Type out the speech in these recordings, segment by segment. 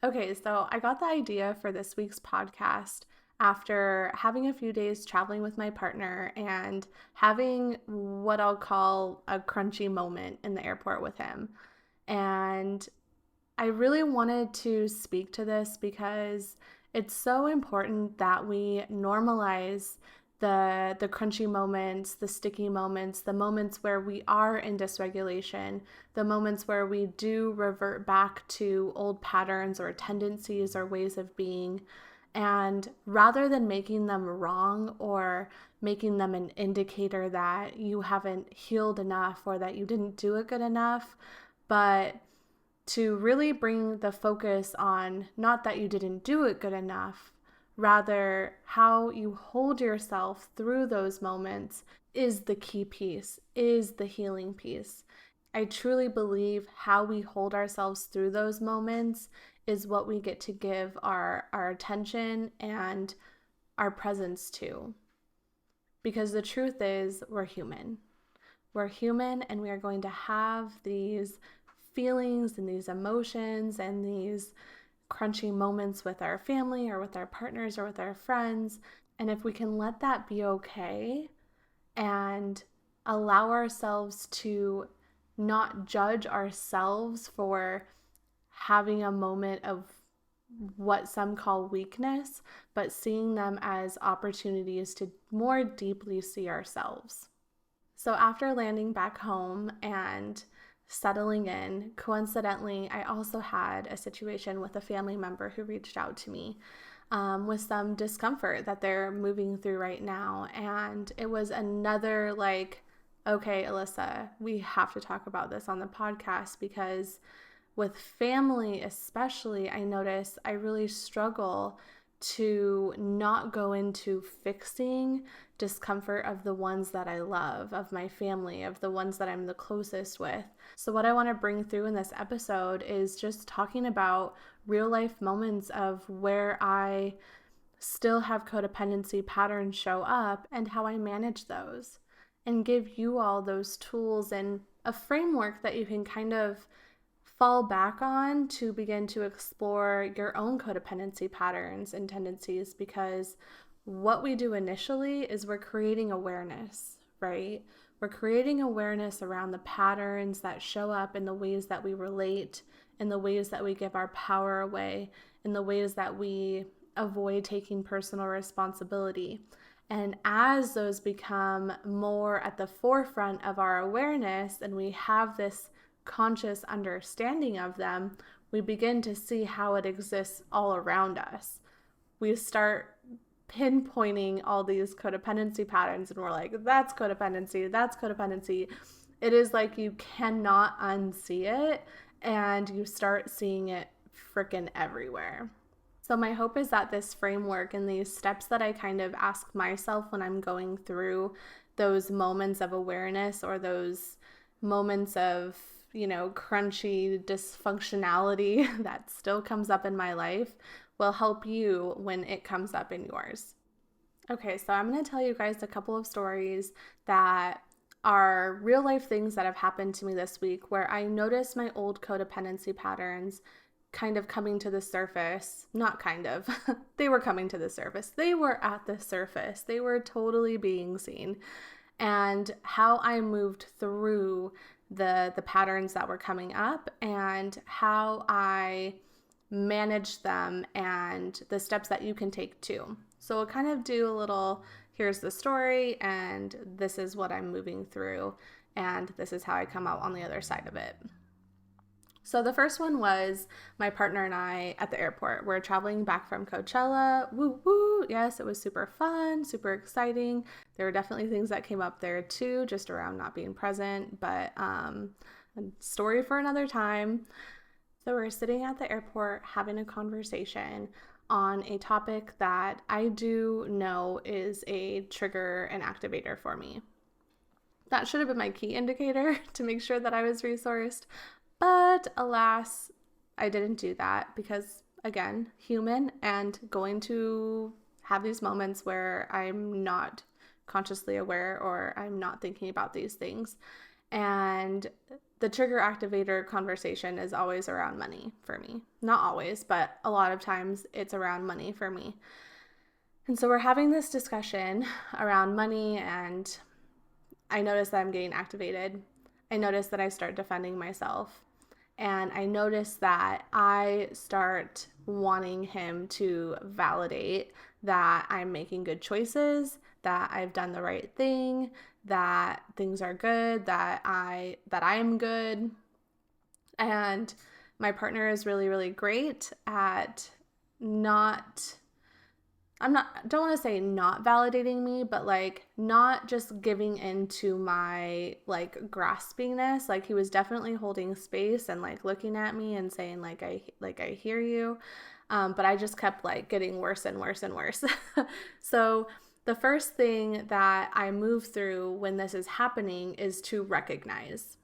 Okay, so I got the idea for this week's podcast after having a few days traveling with my partner and having what I'll call a crunchy moment in the airport with him. And I really wanted to speak to this because it's so important that we normalize the crunchy moments, the sticky moments, the moments where we are in dysregulation, the moments where we do revert back to old patterns or tendencies or ways of being. And rather than making them wrong or making them an indicator that you haven't healed enough or that you didn't do it good enough, but to really bring the focus on not that you didn't do it good enough, rather how you hold yourself through those moments is the key piece, is the healing piece. I truly believe how we hold ourselves through those moments is what we get to give our attention and our presence to. Because the truth is, we're human. We're human and we are going to have these feelings and these emotions and these crunchy moments with our family or with our partners or with our friends. And if we can let that be okay and allow ourselves to not judge ourselves for having a moment of what some call weakness, but seeing them as opportunities to more deeply see ourselves. So after landing back home and settling in, coincidentally, I also had a situation with a family member who reached out to me with some discomfort that they're moving through right now. And it was another okay, Alyssa, we have to talk about this on the podcast because with family especially, I notice I really struggle to not go into fixing discomfort of the ones that I love, of my family, of the ones that I'm the closest with. So what I want to bring through in this episode is just talking about real life moments of where I still have codependency patterns show up and how I manage those, and give you all those tools and a framework that you can kind of fall back on to begin to explore your own codependency patterns and tendencies, because what we do initially is we're creating awareness, right? We're creating awareness around the patterns that show up in the ways that we relate, in the ways that we give our power away, in the ways that we avoid taking personal responsibility. And as those become more at the forefront of our awareness and we have this conscious understanding of them, we begin to see how it exists all around us. We start pinpointing all these codependency patterns and we're like, that's codependency, that's codependency. It is like you cannot unsee it and you start seeing it freaking everywhere. So my hope is that this framework and these steps that I kind of ask myself when I'm going through those moments of awareness or those moments of crunchy dysfunctionality that still comes up in my life will help you when it comes up in yours. Okay, so I'm going to tell you guys a couple of stories that are real life things that have happened to me this week where I noticed my old codependency patterns kind of coming to the surface. Not kind of, they were coming to the surface. They were at the surface. They were totally being seen. And how I moved through the patterns that were coming up and how I managed them and the steps that you can take too. So we'll kind of do a little, here's the story and this is what I'm moving through and this is how I come out on the other side of it. So the first one was my partner and I at the airport. We're traveling back from Coachella. Woo woo. Yes, it was super fun, super exciting. There were definitely things that came up there too, just around not being present, but a story for another time. So we're sitting at the airport having a conversation on a topic that I do know is a trigger and activator for me. That should have been my key indicator to make sure that I was resourced. But alas, I didn't do that because, again, human and going to have these moments where I'm not consciously aware or I'm not thinking about these things. And the trigger activator conversation is always around money for me. Not always, but a lot of times it's around money for me. And so we're having this discussion around money, and I notice that I'm getting activated. I notice that I start defending myself. And I notice that I start wanting him to validate that I'm making good choices, that I've done the right thing, that things are good, that I am good. And my partner is really, really great at not don't want to say not validating me, but like not just giving into my like graspingness. Like he was definitely holding space and like looking at me and saying I hear you. But I just kept like getting worse and worse and worse. So the first thing that I move through when this is happening is to recognize.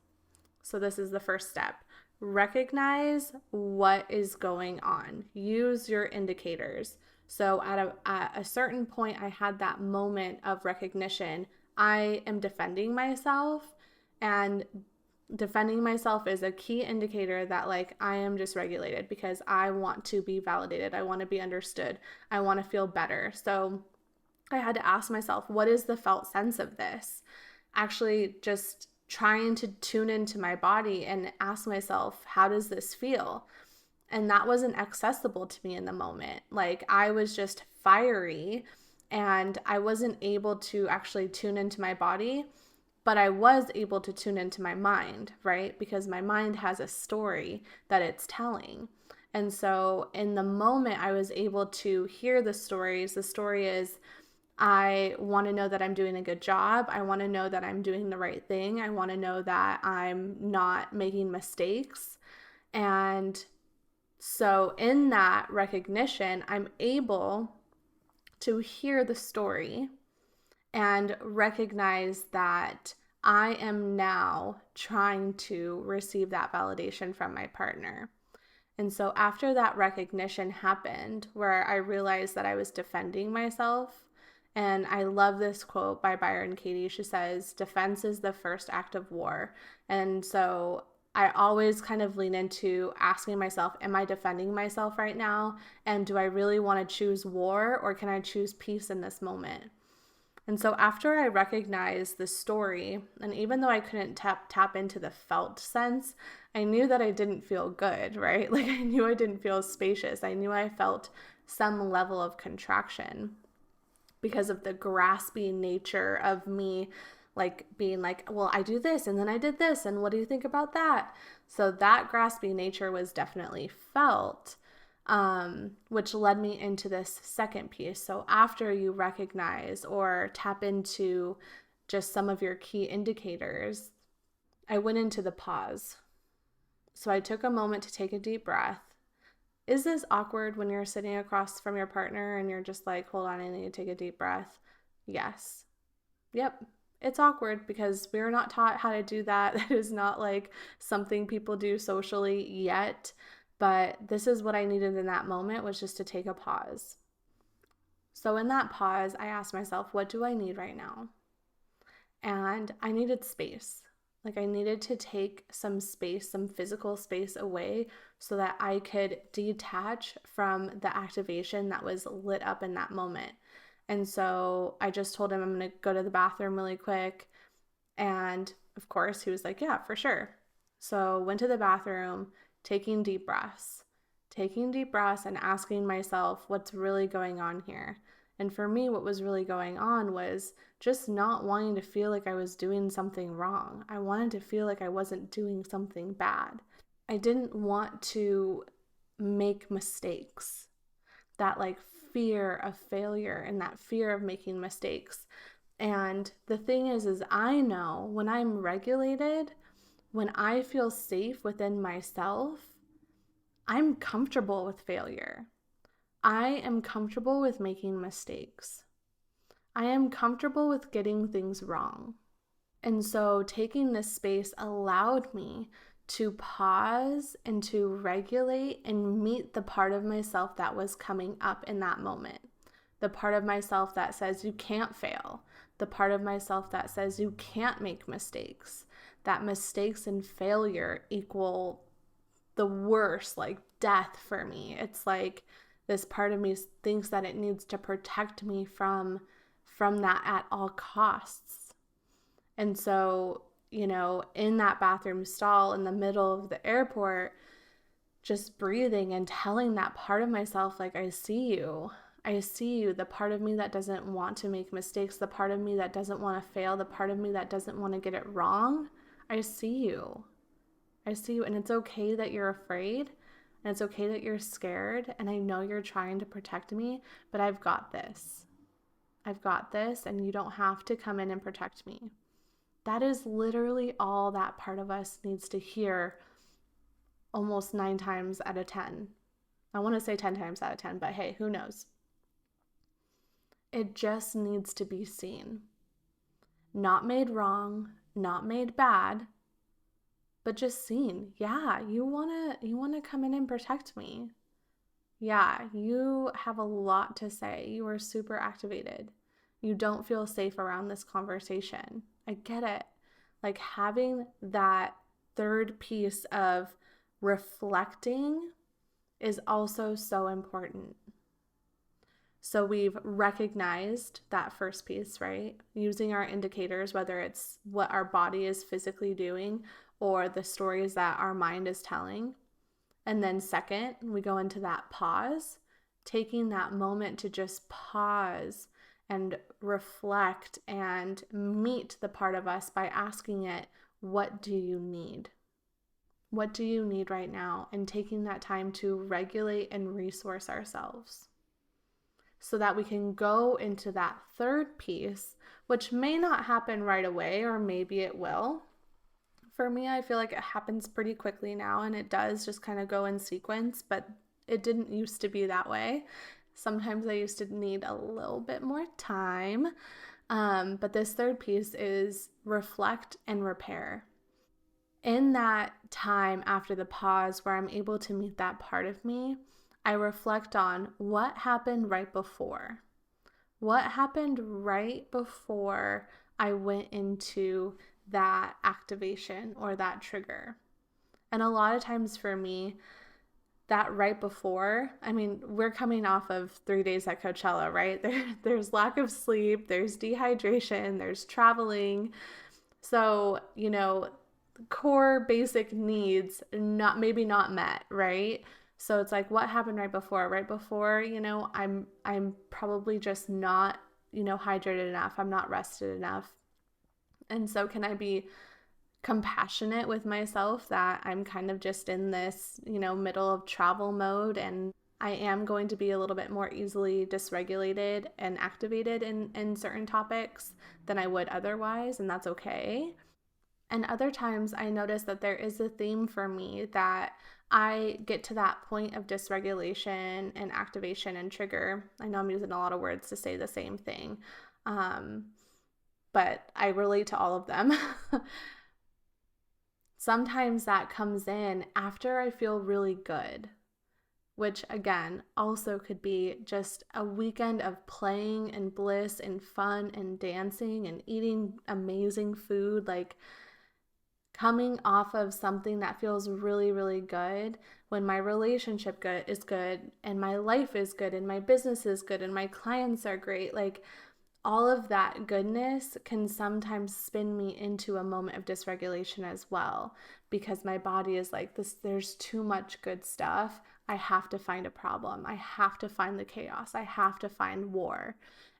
So this is the first step. Recognize what is going on. Use your indicators. So at a certain point, I had that moment of recognition. I am defending myself, and defending myself is a key indicator that like I am dysregulated because I want to be validated. I want to be understood. I want to feel better. So I had to ask myself, what is the felt sense of this? Actually just trying to tune into my body and ask myself, how does this feel? And that wasn't accessible to me in the moment. Like I was just fiery and I wasn't able to actually tune into my body, but I was able to tune into my mind, right? Because my mind has a story that it's telling. And so in the moment, I was able to hear the stories. The story is, I want to know that I'm doing a good job. I want to know that I'm doing the right thing. I want to know that I'm not making mistakes. And so in that recognition, I'm able to hear the story and recognize that I am now trying to receive that validation from my partner. And so after that recognition happened, where I realized that I was defending myself, and I love this quote by Byron Katie. She says, defense is the first act of war. And so I always kind of lean into asking myself, am I defending myself right now? And do I really want to choose war, or can I choose peace in this moment? And so after I recognized the story, and even though I couldn't tap into the felt sense, I knew that I didn't feel good, right? Like I knew I didn't feel spacious. I knew I felt some level of contraction because of the grasping nature of me, like being like, well, I do this and then I did this, and what do you think about that? So that grasping nature was definitely felt, which led me into this second piece. So after you recognize or tap into just some of your key indicators, I went into the pause. So I took a moment to take a deep breath. Is this awkward when you're sitting across from your partner and you're just like, hold on, I need to take a deep breath? Yes. Yep. It's awkward because we're not taught how to do that. That is not like something people do socially yet. But this is what I needed in that moment, was just to take a pause. So in that pause, I asked myself, what do I need right now? And I needed space. Like I needed to take some space, some physical space away so that I could detach from the activation that was lit up in that moment. And so I just told him I'm going to go to the bathroom really quick. And of course he was like, yeah, for sure. So went to the bathroom, taking deep breaths and asking myself what's really going on here. And for me, what was really going on was just not wanting to feel like I was doing something wrong. I wanted to feel like I wasn't doing something bad. I didn't want to make mistakes. That like fear of failure and that fear of making mistakes. And the thing is I know when I'm regulated, when I feel safe within myself, I'm comfortable with failure. I am comfortable with making mistakes. I am comfortable with getting things wrong. And so taking this space allowed me to pause and to regulate and meet the part of myself that was coming up in that moment. The part of myself that says you can't fail. The part of myself that says you can't make mistakes. that mistakes and failure equal the worst, like death for me. It's like this part of me thinks that it needs to protect me from that at all costs. And so, in that bathroom stall in the middle of the airport, just breathing and telling that part of myself, like, I see you. I see you, the part of me that doesn't want to make mistakes, the part of me that doesn't want to fail, the part of me that doesn't want to get it wrong. I see you. I see you. And it's okay that you're afraid. And it's okay that you're scared. And I know you're trying to protect me, but I've got this. I've got this. And you don't have to come in and protect me. That is literally all that part of us needs to hear almost 9 times out of 10. I want to say 10 times out of 10, but hey, who knows? It just needs to be seen. Not made wrong, not made bad, but just seen. Yeah, you want to come in and protect me. Yeah, you have a lot to say. You are super activated. You don't feel safe around this conversation. I get it. Like having that third piece of reflecting is also so important. So we've recognized that first piece, right? Using our indicators, whether it's what our body is physically doing or the stories that our mind is telling. And then second, we go into that pause, taking that moment to just pause and reflect and meet the part of us by asking it, what do you need? What do you need right now? And taking that time to regulate and resource ourselves so that we can go into that third piece, which may not happen right away, or maybe it will. For me, I feel like it happens pretty quickly now, and it does just kind of go in sequence, but it didn't used to be that way. Sometimes I used to need a little bit more time. But this third piece is reflect and repair. In that time after the pause where I'm able to meet that part of me, I reflect on what happened right before. What happened right before I went into that activation or that trigger? And a lot of times for me, that right before, I mean, we're coming off of 3 days at Coachella, right? There's lack of sleep, there's dehydration, there's traveling. So, core basic needs maybe not met, right? So it's like, what happened right before? Right before, I'm probably just not, hydrated enough. I'm not rested enough. And so can I be compassionate with myself that I'm kind of just in this, middle of travel mode, and I am going to be a little bit more easily dysregulated and activated in certain topics than I would otherwise, and that's okay. And other times I notice that there is a theme for me that I get to that point of dysregulation and activation and trigger. I know I'm using a lot of words to say the same thing, but I relate to all of them. Sometimes that comes in after I feel really good, which again also could be just a weekend of playing and bliss and fun and dancing and eating amazing food, like coming off of something that feels really, really good when my relationship is good and my life is good and my business is good and my clients are great. Like all of that goodness can sometimes spin me into a moment of dysregulation as well, because my body is like, this, there's too much good stuff. I have to find a problem. I have to find the chaos. I have to find war.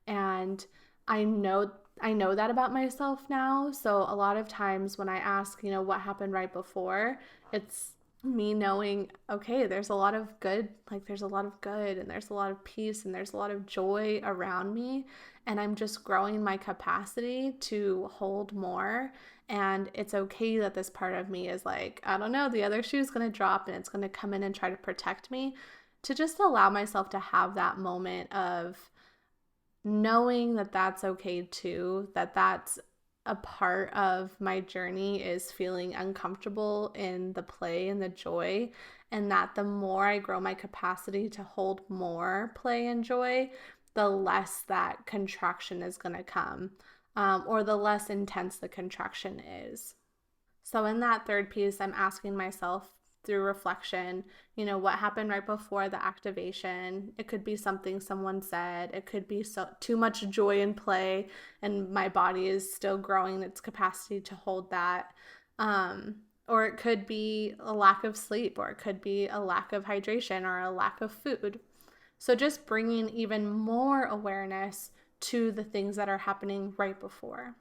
And I know that about myself now. So a lot of times when I ask, what happened right before, it's me knowing, okay, there's a lot of good, and there's a lot of peace and there's a lot of joy around me. And I'm just growing my capacity to hold more. And it's okay that this part of me is like, I don't know, the other shoe's going to drop and it's going to come in and try to protect me, to just allow myself to have that moment of knowing that that's okay too, that that's a part of my journey, is feeling uncomfortable in the play and the joy, and that the more I grow my capacity to hold more play and joy, the less that contraction is going to come, or the less intense the contraction is. So in that third piece, I'm asking myself through reflection, what happened right before the activation? It could be something someone said. It could be too much joy and play, and my body is still growing its capacity to hold that. Or it could be a lack of sleep, or it could be a lack of hydration, or a lack of food. So just bringing even more awareness to the things that are happening right before.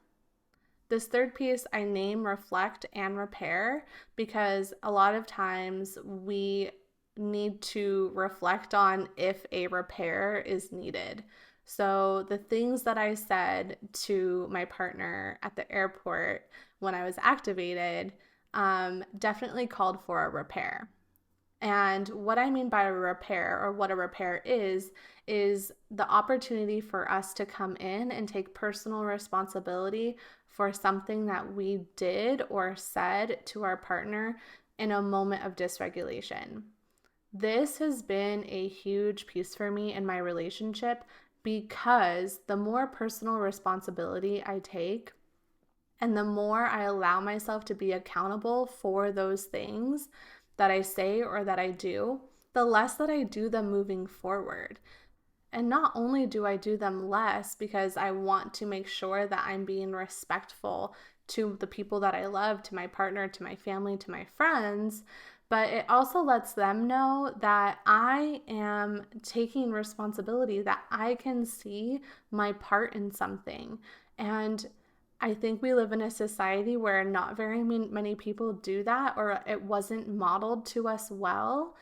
This third piece I name reflect and repair because a lot of times we need to reflect on if a repair is needed. So, the things that I said to my partner at the airport when I was activated definitely called for a repair. And what I mean by a repair, or what a repair is the opportunity for us to come in and take personal responsibility for something that we did or said to our partner in a moment of dysregulation. This has been a huge piece for me in my relationship because the more personal responsibility I take, and the more I allow myself to be accountable for those things that I say or that I do, the less that I do them moving forward. And not only do I do them less because I want to make sure that I'm being respectful to the people that I love, to my partner, to my family, to my friends, but it also lets them know that I am taking responsibility, that I can see my part in something. And I think we live in a society where not very many people do that, or it wasn't modeled to us well.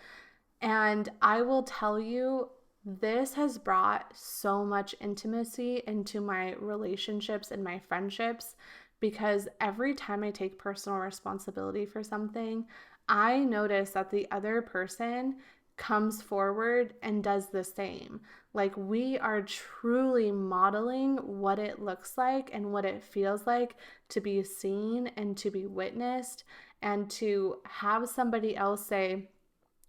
And I will tell you, this has brought so much intimacy into my relationships and my friendships because every time I take personal responsibility for something, I notice that the other person comes forward and does the same. Like, we are truly modeling what it looks like and what it feels like to be seen and to be witnessed, and to have somebody else say,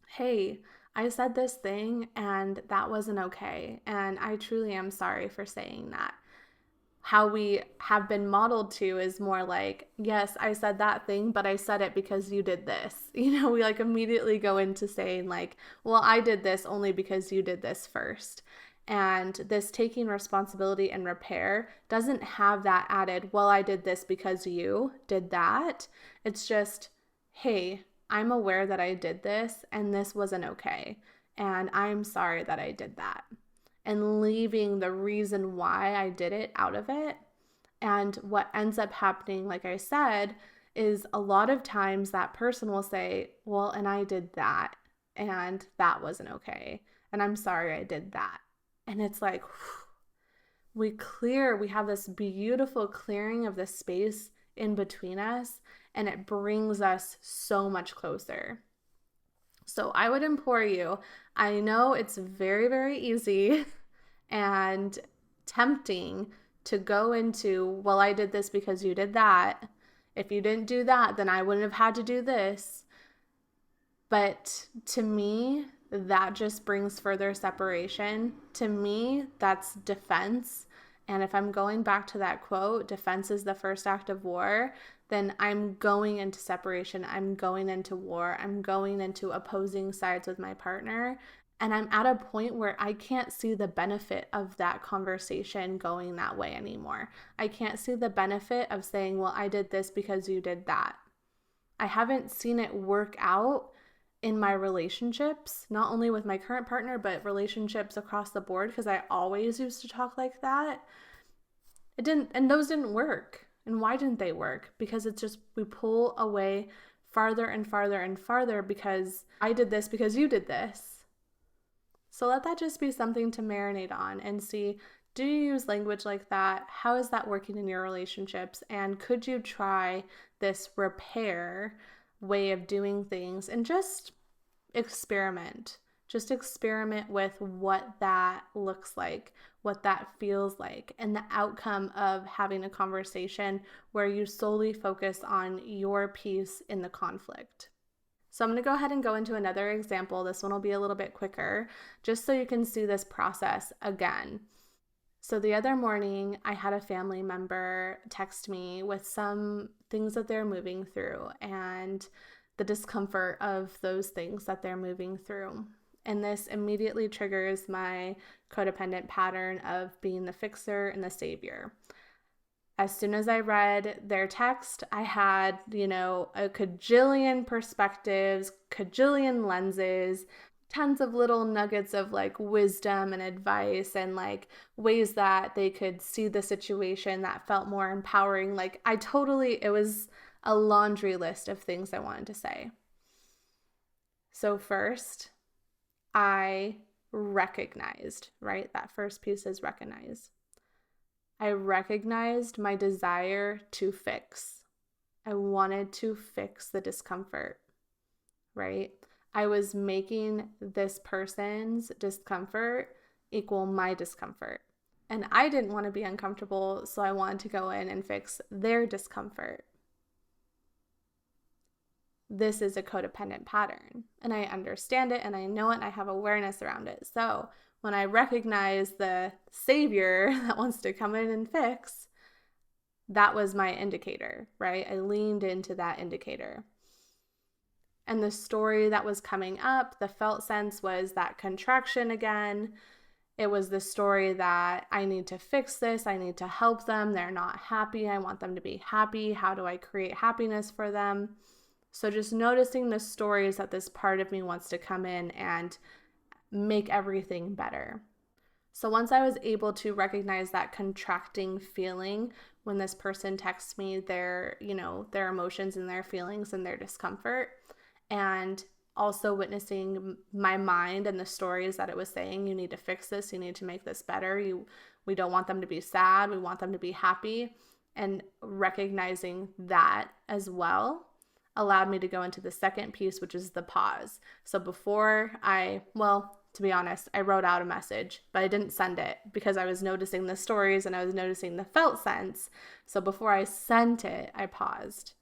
hey, I said this thing and that wasn't okay. And I truly am sorry for saying that. How we have been modeled to is more like, yes, I said that thing, but I said it because you did this. We like immediately go into saying, like, well, I did this only because you did this first. And this taking responsibility and repair doesn't have that added, well, I did this because you did that. It's just, hey, I'm aware that I did this and this wasn't okay. And I'm sorry that I did that. And leaving the reason why I did it out of it. And what ends up happening, like I said, is a lot of times that person will say, well, and I did that, and that wasn't okay. And I'm sorry I did that. And it's like, we have this beautiful clearing of the space in between us, and it brings us so much closer. So I would implore you, I know it's very, very easy and tempting to go into, well, I did this because you did that. If you didn't do that, then I wouldn't have had to do this. But to me, that just brings further separation. To me, that's defense. And if I'm going back to that quote, defense is the first act of war, then I'm going into separation. I'm going into war. I'm going into opposing sides with my partner. And I'm at a point where I can't see the benefit of that conversation going that way anymore. I can't see the benefit of saying, well, I did this because you did that. I haven't seen it work out in my relationships, not only with my current partner, but relationships across the board, because I always used to talk like that. It didn't, and those didn't work. And why didn't they work? Because it's just, we pull away farther and farther and farther because I did this because you did this. So let that just be something to marinate on and see, do you use language like that? How is that working in your relationships? And could you try this repair way of doing things and just experiment? Just experiment with what that looks like, what that feels like, and the outcome of having a conversation where you solely focus on your piece in the conflict. So I'm going to go ahead and go into another example. This one will be a little bit quicker, just so you can see this process again. So the other morning, I had a family member text me with some things that they're moving through and the discomfort of those things that they're moving through. And this immediately triggers my codependent pattern of being the fixer and the savior. As soon as I read their text, I had, a cajillion perspectives, cajillion lenses, tons of little nuggets of like wisdom and advice and like ways that they could see the situation that felt more empowering. Like it was a laundry list of things I wanted to say. So first, I recognized, right? That first piece is recognize. I recognized my desire to fix. I wanted to fix the discomfort, right? I was making this person's discomfort equal my discomfort. And I didn't want to be uncomfortable, so I wanted to go in and fix their discomfort. This is a codependent pattern, and I understand it and I know it and I have awareness around it. So when I recognize the savior that wants to come in and fix, that was my indicator, right? I leaned into that indicator. And the story that was coming up, the felt sense was that contraction again. It was the story that I need to fix this. I need to help them. They're not happy. I want them to be happy. How do I create happiness for them? So just noticing the stories that this part of me wants to come in and make everything better. So once I was able to recognize that contracting feeling when this person texts me their emotions and their feelings and their discomfort, and also witnessing my mind and the stories that it was saying, you need to fix this, you need to make this better, we don't want them to be sad, we want them to be happy, and recognizing that as well allowed me to go into the second piece, which is the pause. So before to be honest, I wrote out a message, but I didn't send it because I was noticing the stories and I was noticing the felt sense. So before I sent it, I paused.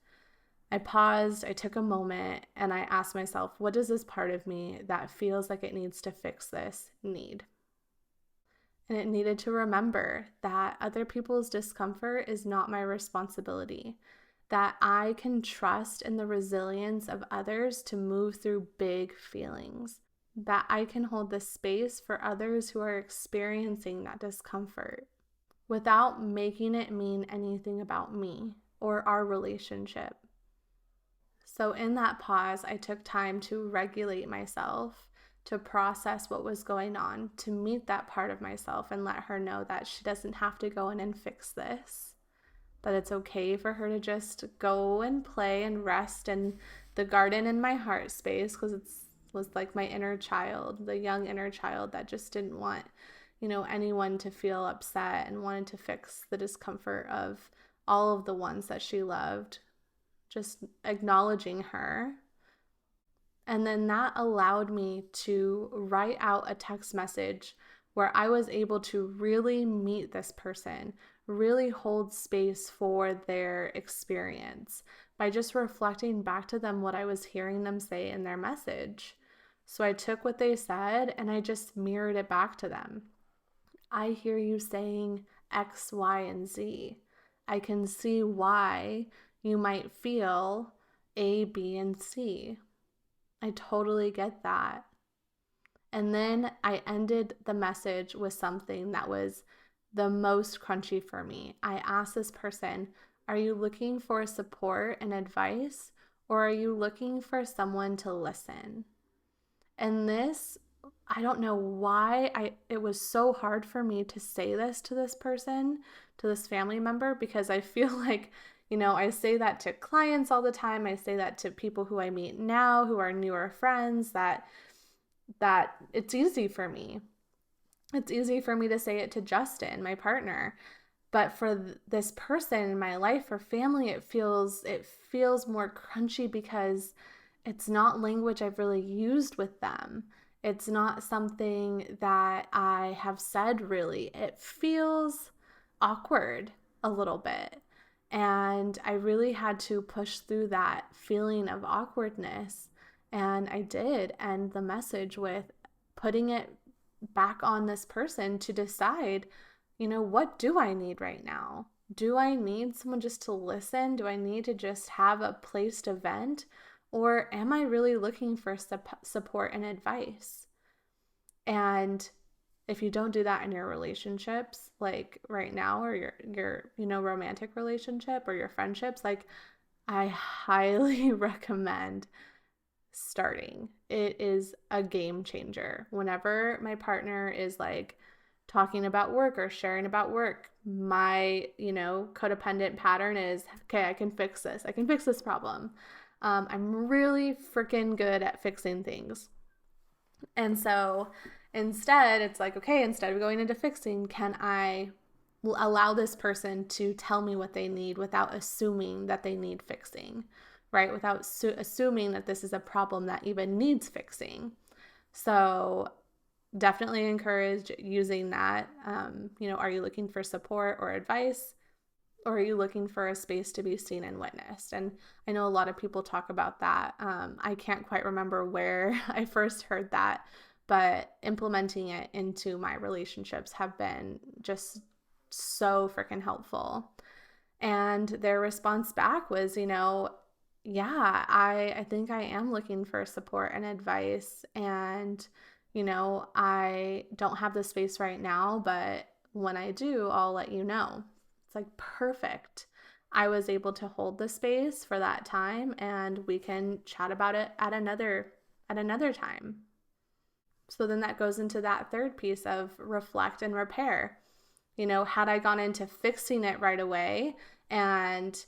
I took a moment, and I asked myself, what does this part of me that feels like it needs to fix this need? And it needed to remember that other people's discomfort is not my responsibility, that I can trust in the resilience of others to move through big feelings, that I can hold the space for others who are experiencing that discomfort without making it mean anything about me or our relationship. So in that pause, I took time to regulate myself, to process what was going on, to meet that part of myself and let her know that she doesn't have to go in and fix this, that it's okay for her to just go and play and rest in the garden in my heart space, because it was like my inner child, the young inner child that just didn't want, anyone to feel upset and wanted to fix the discomfort of all of the ones that she loved. Just acknowledging her. And then that allowed me to write out a text message where I was able to really meet this person, really hold space for their experience by just reflecting back to them what I was hearing them say in their message. So I took what they said and I just mirrored it back to them. I hear you saying X, Y, and Z. I can see why you might feel A, B, and C. I totally get that. And then I ended the message with something that was the most crunchy for me. I asked this person, are you looking for support and advice, or are you looking for someone to listen? And this, I don't know why it was so hard for me to say this to this person, to this family member, because I feel like, I say that to clients all the time. I say that to people who I meet now, who are newer friends, that it's easy for me. It's easy for me to say it to Justin, my partner. But for this person in my life, for family, it feels more crunchy because it's not language I've really used with them. It's not something that I have said really. It feels awkward a little bit. And I really had to push through that feeling of awkwardness. And I did end the message with putting it back on this person to decide what do I need right now? Do I need someone just to listen? Do I need to just have a place to vent? Or am I really looking for support and advice? And if you don't do that in your relationships, like right now, or your romantic relationship or your friendships, like I highly recommend starting. It is a game changer. Whenever my partner is like talking about work or sharing about work, my, codependent pattern is, okay, I can fix this. I can fix this problem. I'm really freaking good at fixing things. And so instead, it's like, okay, instead of going into fixing, can I allow this person to tell me what they need without assuming that they need fixing, right? Without assuming that this is a problem that even needs fixing. So definitely encourage using that. Are you looking for support or advice? Or are you looking for a space to be seen and witnessed? And I know a lot of people talk about that. I can't quite remember where I first heard that, but implementing it into my relationships have been just so freaking helpful. And their response back was, yeah, I think I am looking for support and advice. And, I don't have the space right now, but when I do, I'll let you know. It's like perfect. I was able to hold the space for that time, and we can chat about it at another time. So then that goes into that third piece of reflect and repair. Had I gone into fixing it right away and,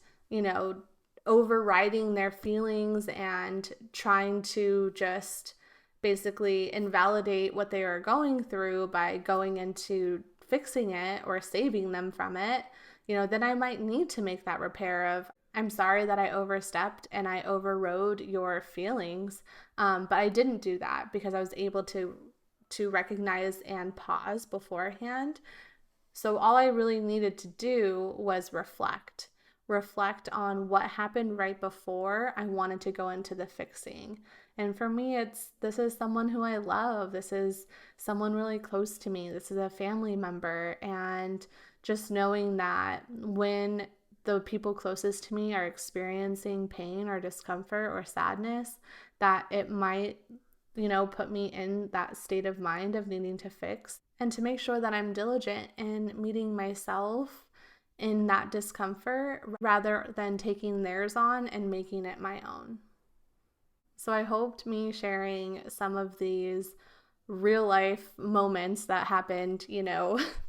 overriding their feelings and trying to just basically invalidate what they are going through by going into fixing it or saving them from it, then I might need to make that repair of, I'm sorry that I overstepped and I overrode your feelings. But I didn't do that because I was able to recognize and pause beforehand. So all I really needed to do was reflect on what happened right before I wanted to go into the fixing. And for me, this is someone who I love. This is someone really close to me. This is a family member. And just knowing that when the people closest to me are experiencing pain or discomfort or sadness, that it might, put me in that state of mind of needing to fix, and to make sure that I'm diligent in meeting myself in that discomfort rather than taking theirs on and making it my own. So I hoped me sharing some of these real life moments that happened,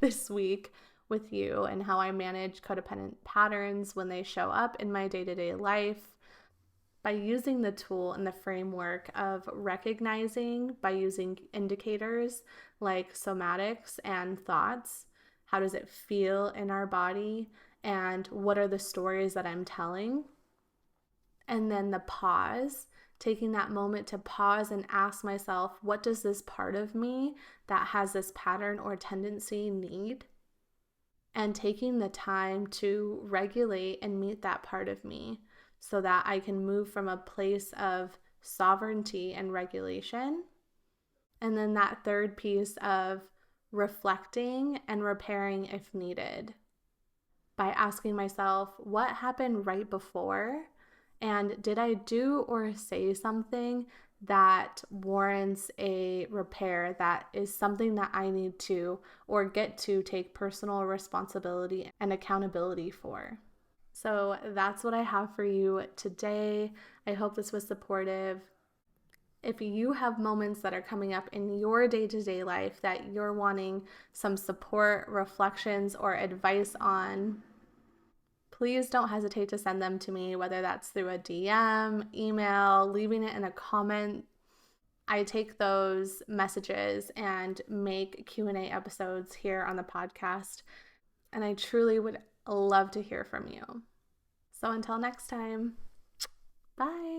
this week with you, and how I manage codependent patterns when they show up in my day-to-day life by using the tool and the framework of recognizing by using indicators like somatics and thoughts. How does it feel in our body? And what are the stories that I'm telling? And then the pause, taking that moment to pause and ask myself, what does this part of me that has this pattern or tendency need? And taking the time to regulate and meet that part of me so that I can move from a place of sovereignty and regulation. And then that third piece of reflecting and repairing if needed, by asking myself, what happened right before? And did I do or say something that warrants a repair, that is something that I need to or get to take personal responsibility and accountability for? So that's what I have for you today. I hope this was supportive. If you have moments that are coming up in your day-to-day life that you're wanting some support, reflections, or advice on, please don't hesitate to send them to me, whether that's through a DM, email, leaving it in a comment. I take those messages and make Q&A episodes here on the podcast, and I truly would love to hear from you. So until next time, bye.